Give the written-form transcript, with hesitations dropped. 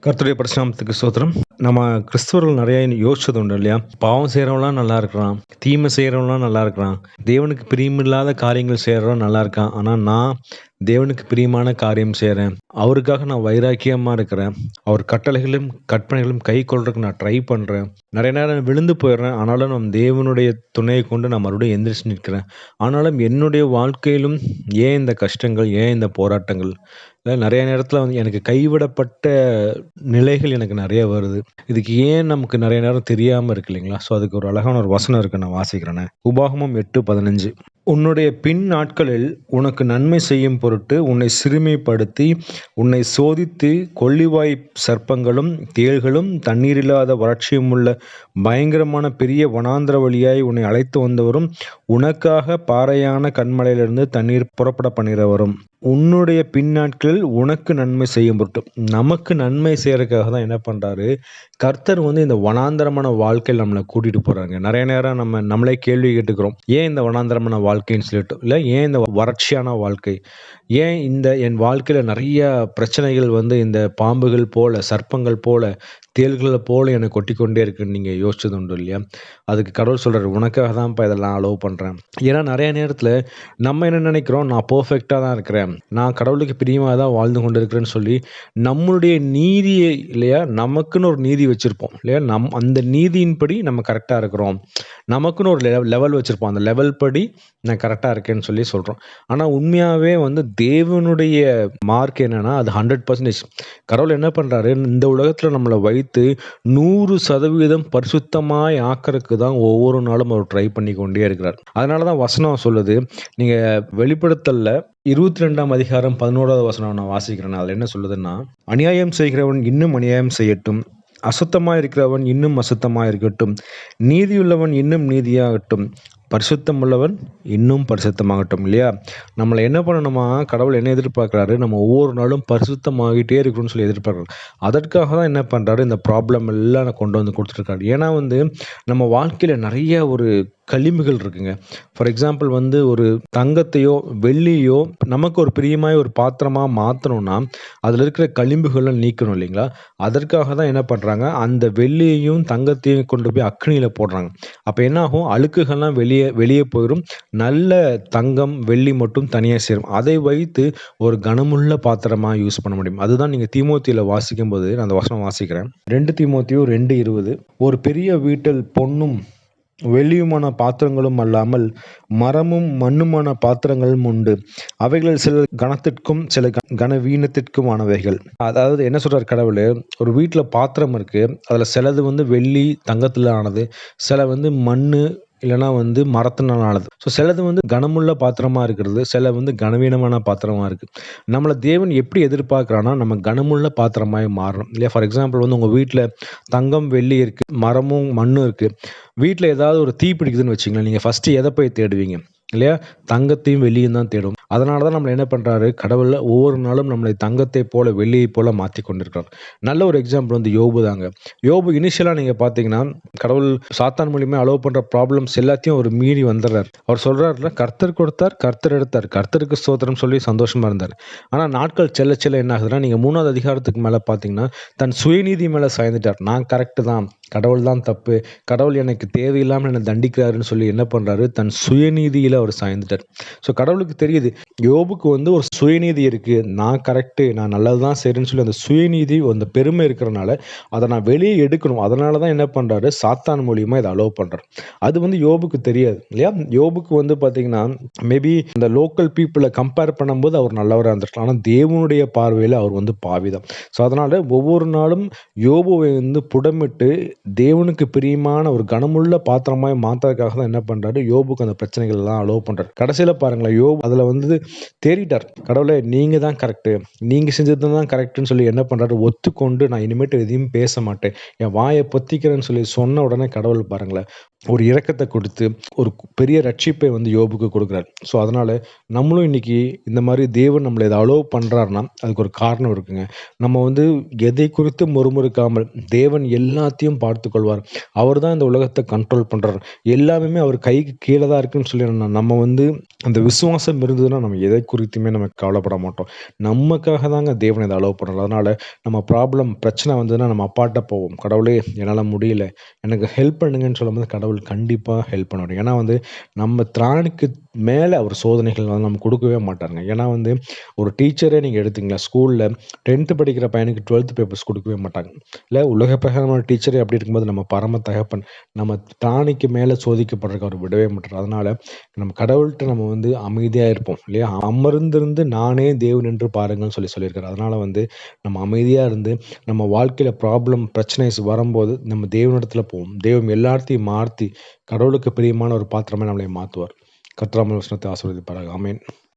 கர்த்தருடைய பரிசுநாமத்துக்கு ஸ்தோத்திரம். நம்ம கிறிஸ்தவர்கள் நிறைய யோசிச்சது உண்டு இல்லையா? பாவம் செய்கிறவன்லாம் நல்லா இருக்கிறான், தீமை செய்கிறவன்லாம் நல்லா இருக்கிறான், தேவனுக்கு பிரியமில்லாத காரியங்கள் செய்கிறவன் நல்லா இருக்கான். ஆனால் நான் தேவனுக்கு பிரியமான காரியம் செய்கிறேன், அவருக்காக நான் வைராக்கியமாக இருக்கிறேன், அவர் கட்டளைகளும் கற்பனைகளும் கை கொள்றதுக்கு நான் ட்ரை பண்ணுறேன். நிறைய நேரம் விழுந்து போயிடுறேன், ஆனாலும் நம் தேவனுடைய துணையை கொண்டு நான் மறுபடியும் எந்திரிச்சு நிற்கிறேன். ஆனாலும் என்னுடைய வாழ்க்கையிலும் ஏன் இந்த கஷ்டங்கள், ஏன் இந்த போராட்டங்கள்? நிறைய நேரத்தில் வந்து எனக்கு கைவிடப்பட்ட நிலைகள் எனக்கு நிறைய வருது. இதுக்கு ஏன் நமக்கு நிறைய நேரம் தெரியாமல் இருக்கு இல்லைங்களா? ஸோ அதுக்கு ஒரு அழகான ஒரு வசனம் இருக்கு, நான் வாசிக்கிறேனே. உபாகமம் 8:15. உன்னுடைய பின் நாட்களில் உனக்கு நன்மை செய்யும் பொருட்டு உன்னை சிறுமைப்படுத்தி உன்னை சோதித்து கொள்ளிவாய் சர்ப்பங்களும் தேள்களும் தண்ணீரில்லாத வறட்சியும் உள்ள பயங்கரமான பெரிய வனாந்திர வழியாய் உன்னை அழைத்து வந்தவரும் உனக்காக பாறையான கண்மலையிலிருந்து தண்ணீர் புறப்பட பண்ணுகிறவரும் உன்னுடைய பின்னாட்களில் உனக்கு நன்மை செய்யும் பொருட்டு. நமக்கு நன்மை செய்யறதுக்காக தான் என்ன பண்றாரு கர்த்தர் வந்து இந்த வனாந்தரமான வாழ்க்கையில் நம்மளை கூட்டிட்டு போறாங்க. நிறைய நேரம் நம்மளே கேள்வி கேட்டுக்கிறோம், ஏன் இந்த வனாந்தரமான வாழ்க்கைன்னு சொல்லிட்டு, இல்லை ஏன் இந்த வறட்சியான வாழ்க்கை, ஏன் இந்த என் வாழ்க்கையில நிறைய பிரச்சனைகள் வந்து இந்த பாம்புகள் போல, சர்ப்பங்கள் போல, தேள்களை போல என்னை கொட்டிக்கொண்டே இருக்குன்னு நீங்க யோசிச்சது உண்டு இல்லையா? அதுக்கு கடவுள் சொல்றாரு, உனக்காக தான்ப்பா இதெல்லாம் அலோவ் பண்றேன். ஏன்னா நிறைய நேரத்துல நம்ம என்ன நினைக்கிறோம், நான் பர்ஃபெக்டா தான் இருக்கிறேன், நான் கடவுளுக்கு பிரியமாக தான் வாழ்ந்து கொண்டு இருக்கிறேன்னு சொல்லி நம்மளுடைய நீதியை இல்லையா, நமக்குன்னு ஒரு நீதி வச்சிருப்போம் இல்லையா, அந்த நீதியின்படி நம்ம கரெக்டாக இருக்கிறோம், நமக்குன்னு ஒரு லெவல் வச்சிருப்போம், அந்த லெவல் படி நான் கரெக்டாக இருக்கேன்னு சொல்லி சொல்கிறோம். ஆனால் உண்மையாகவே வந்து தேவனுடைய மார்க் என்னன்னா அது 100%. கடவுள் என்ன பண்ணுறாரு, இந்த உலகத்தில் நம்மளை வைத்து 100% பரிசுத்தமாய் ஆக்கிறதுக்கு தான் ஒவ்வொரு நாளும் அவர் ட்ரை பண்ணி கொண்டே இருக்கிறார். அதனால தான் வசனம் சொல்லுது, நீங்கள் வெளிப்படுத்தல 22 அதிகாரம் 11 வசனம் நான் வாசிக்கிறேன். அதில் என்ன சொல்லுதுன்னா, அநியாயம் செய்கிறவன் இன்னும் அநியாயம் செய்யட்டும், அசுத்தமாக இருக்கிறவன் இன்னும் அசுத்தமாக இருக்கட்டும், நீதியுள்ளவன் இன்னும் நீதியாகட்டும், பரிசுத்தம் உள்ளவன் இன்னும் பரிசுத்தமாகட்டும். இல்லையா? நம்மளை என்ன பண்ணணுமா, கடவுள் என்ன எதிர்பார்க்குறாரு, நம்ம ஒவ்வொரு நாளும் பரிசுத்தமாகிட்டே இருக்கணும்னு சொல்லி எதிர்பார்க்குறாரு. அதற்காக தான் என்ன பண்ணுறாரு, இந்த ப்ராப்ளம் எல்லாம் கொண்டு வந்து கொடுத்துருக்காரு. ஏன்னா வந்து நம்ம வாழ்க்கையில் நிறைய ஒரு களிம்புகள் இருக்குங்க. ஃபார் எக்ஸாம்பிள் வந்து ஒரு தங்கத்தையோ வெள்ளியோ நமக்கு ஒரு பிரியமாய் ஒரு பாத்திரமாக மாற்றணும்னா அதில் இருக்கிற களிம்புகளை நீக்கணும் இல்லைங்களா? அதற்காக தான் என்ன பண்ணுறாங்க, அந்த வெள்ளியையும் தங்கத்தையும் கொண்டு போய் அக்னியில் போடுறாங்க. அப்போ என்ன ஆகும், அழுக்குகள்லாம் வெளியே போயிடும், நல்ல தங்கம் வெள்ளி மட்டும் தனியாக சேரும். அதை வைத்து ஒரு கனமுள்ள பாத்திரமாக யூஸ் பண்ண முடியும். அதுதான் நீங்கள் தீமோத்தியில் வாசிக்கும் போது நான் அந்த வசனம் வாசிக்கிறேன். 2 தீமோத்தேயு 2:20. ஒரு பெரிய வீட்டில் பொன்னும் வெள்ளியுமான பாத்திரங்களும் அல்லாமல் மரமும் மண்ணுமான பாத்திரங்களும் உண்டு, அவைகளில் சில கனத்திற்கும் சில கனவீனத்திற்குமானவைகள். அதாவது என்ன சொல்றார் கடவுள், ஒரு வீட்டில் பாத்திரம் இருக்கு, அதில் சிலது வந்து வெள்ளி தங்கத்தில் ஆனது, சில வந்து மண்ணு இல்லைனா வந்து மரத்தினால் ஆனது. ஸோ சிலது வந்து கனமுள்ள பாத்திரமா இருக்கிறது, சில வந்து கனவீனமான பாத்திரமா இருக்கு. நம்மளை தேவன் எப்படி எதிர்பார்க்குறான்னா நம்ம கனமுள்ள பாத்திரமாய் மாறணும் இல்லையா? ஃபார் எக்ஸாம்பிள் வந்து உங்கள் வீட்டில் தங்கம் வெள்ளி இருக்கு, மரமும் மண்ணும் இருக்கு, வீட்டில் ஏதாவது ஒரு தீ பிடிக்குதுன்னு வச்சுங்களேன், நீங்கள் ஃபஸ்ட்டு எதை போய் தேடுவீங்க இல்லையா? தங்கத்தையும் வெள்ளியும் தான் தேடும். அதனால தான் நம்மளை என்ன பண்ணுறாரு கடவுள், ஒவ்வொரு நாளும் நம்மளை தங்கத்தை போல வெள்ளியை போல மாற்றி கொண்டிருக்கிறார். நல்ல ஒரு எக்ஸாம்பிள் வந்து யோபு தாங்க. யோபு இனிஷியலாக நீங்கள் பார்த்தீங்கன்னா கடவுள் சாத்தான் மூலியமாக அலோவ் பண்ணுற ப்ராப்ளம்ஸ் எல்லாத்தையும் அவர் மீறி வந்துடுறார். அவர் சொல்கிறாருல, கர்த்தர் கொடுத்தார் கர்த்தர் எடுத்தார், கர்த்தருக்கு ஸ்தோத்திரம் சொல்லி சந்தோஷமாக இருந்தார். ஆனால் நாட்கள் செல்ல செல்ல என்ன ஆகுதுன்னா, நீங்கள் 3வது அதிகாரத்துக்கு மேலே பார்த்தீங்கன்னா தன் சுயநீதி மேலே சாய்ந்துட்டார். நான் கரெக்டு தான், கடவுள் தான் தப்பு, கடவுள் எனக்கு தேவையில்லாமல் என்னை தண்டிக்கிறாருன்னு சொல்லி என்ன பண்ணுறாரு, தன் சுயநீதியில் அவர் சாய்ந்துட்டார். ஸோ கடவுளுக்கு தெரியுது யோபுக்கு வந்து ஒரு சுயநீதி இருக்குது, நான் கரெக்டு, நான் நல்லது தான் செய்கிறேன்னு சொல்லி அந்த சுயநீதி அந்த பெருமை இருக்கிறனால அதை நான் வெளியே எடுக்கணும். அதனால தான் என்ன பண்ணுறாரு, சாத்தான் மூலியமாக இதை அலோவ் பண்ணுறாரு. அது வந்து யோபுக்கு தெரியாது இல்லையா? யோபுக்கு வந்து பார்த்தீங்கன்னா மேபி இந்த லோக்கல் பீப்புளை கம்பேர் பண்ணும்போது அவர் நல்லவராக இருந்திருக்கலாம், ஆனால் தேவனுடைய பார்வையில் அவர் வந்து பாவிதான். ஸோ அதனால் ஒவ்வொரு நாளும் யோபுவை வந்து புடமிட்டு தேவனுக்கு பிரியமான ஒரு கனமுள்ள பாத்திரமாய் மாற்றதுக்காக தான் என்ன பண்ணுறாரு, யோபுக்கு அந்த பிரச்சனைகள் எல்லாம் அலோவ் பண்ணுறாரு. கடைசியில் பாருங்களேன், யோபு அதில் வந்து தேடிட்டார், கடவுளே நீங்கள் தான் கரெக்டு, நீங்கள் செஞ்சது தான் கரெக்டுன்னு சொல்லி என்ன பண்ணுறாரு, ஒத்துக்கொண்டு நான் இனிமேட்டு எதையும் பேச மாட்டேன், என் வாயை பொத்திக்கிறேன்னு சொல்லி சொன்ன உடனே கடவுள் பாருங்களேன் ஒரு இரக்கத்தை கொடுத்து ஒரு பெரிய ரட்சிப்பை வந்து யோபுக்கு கொடுக்குறாரு. ஸோ அதனால் நம்மளும் இன்னைக்கு இந்த மாதிரி தேவன் நம்மளை இதை அலோவ் பண்ணுறாருன்னா அதுக்கு ஒரு காரணம் இருக்குங்க. நம்ம வந்து எதை குறித்து முறுமுறுக்காமல் தேவன் எல்லாத்தையும் பார்த்துக் கொள்வார். அவர் தான் இந்த உலகத்த கண்ட்ரோல் பண்றாரு. எல்லாமே அவர் கைக்கு கீழ தான் இருக்குன்னு சொல்லி நம்ம வந்து அந்த விசுவாசம் இருந்ததுன்னா, நம்ம எதை குறித்துமே நம்ம கவலைப்பட மாட்டோம். நமக்காக தாங்க தேவன் இத அலோவ் பண்றாரு. அதனால நம்ம பிரச்சனை வந்ததுன்னா நம்ம அப்பாட்ட போவோம். கடவுளே என்னால முடியல. எனக்கு ஹெல்ப் பண்ணுங்கன்னு சொல்லும்போது கடவுள் கண்டிப்பா ஹெல்ப் பண்ணுவாரு. ஏன்னா வந்து நம்ம திராணிக்கு மேல அவர் சோதனைகள் வந்து நமக்கு குடுக்கவே மாட்டாருங்க. ஏன்னா வந்து ஒரு டீச்சரே நீங்க எடுத்தீங்களா, ஸ்கூல்ல 10த் படிக்கிற பையனுக்கு 12த் பேப்பர்ஸ் குடுக்கவே மாட்டாங்க. இல்ல உலக பிரகாரமான டீச்சரே அப்படி இருக்கும்போது நம்ம பரம தகப்பன் நம்ம திராணிக்கு மேல சோதிக்கப்படுறதுக்கு அவர் விடவே மாட்டார். அதனால நம்ம கடவுள்ட்ட நம்ம வந்து அமைதியா இருப்போம் இல்லையா? அமர்ந்திருந்து நானே தேவன் என்று பாருங்கள்ன்னு சொல்லியிருக்காரு. அதனால வந்து நம்ம அமைதியா இருந்து நம்ம வாழ்க்கையில பிரச்சனைஸ் வரும்போது நம்ம தேவனிடத்துல போவோம். தெய்வம் எல்லாத்தையும் மாத்தி கடவுளுக்கு பிரியமான ஒரு பாத்திரமா நம்மளை மாத்துவார். கர்த்தர் வசனத்தை ஆசீர்வதிப்பாராக. ஆமென்.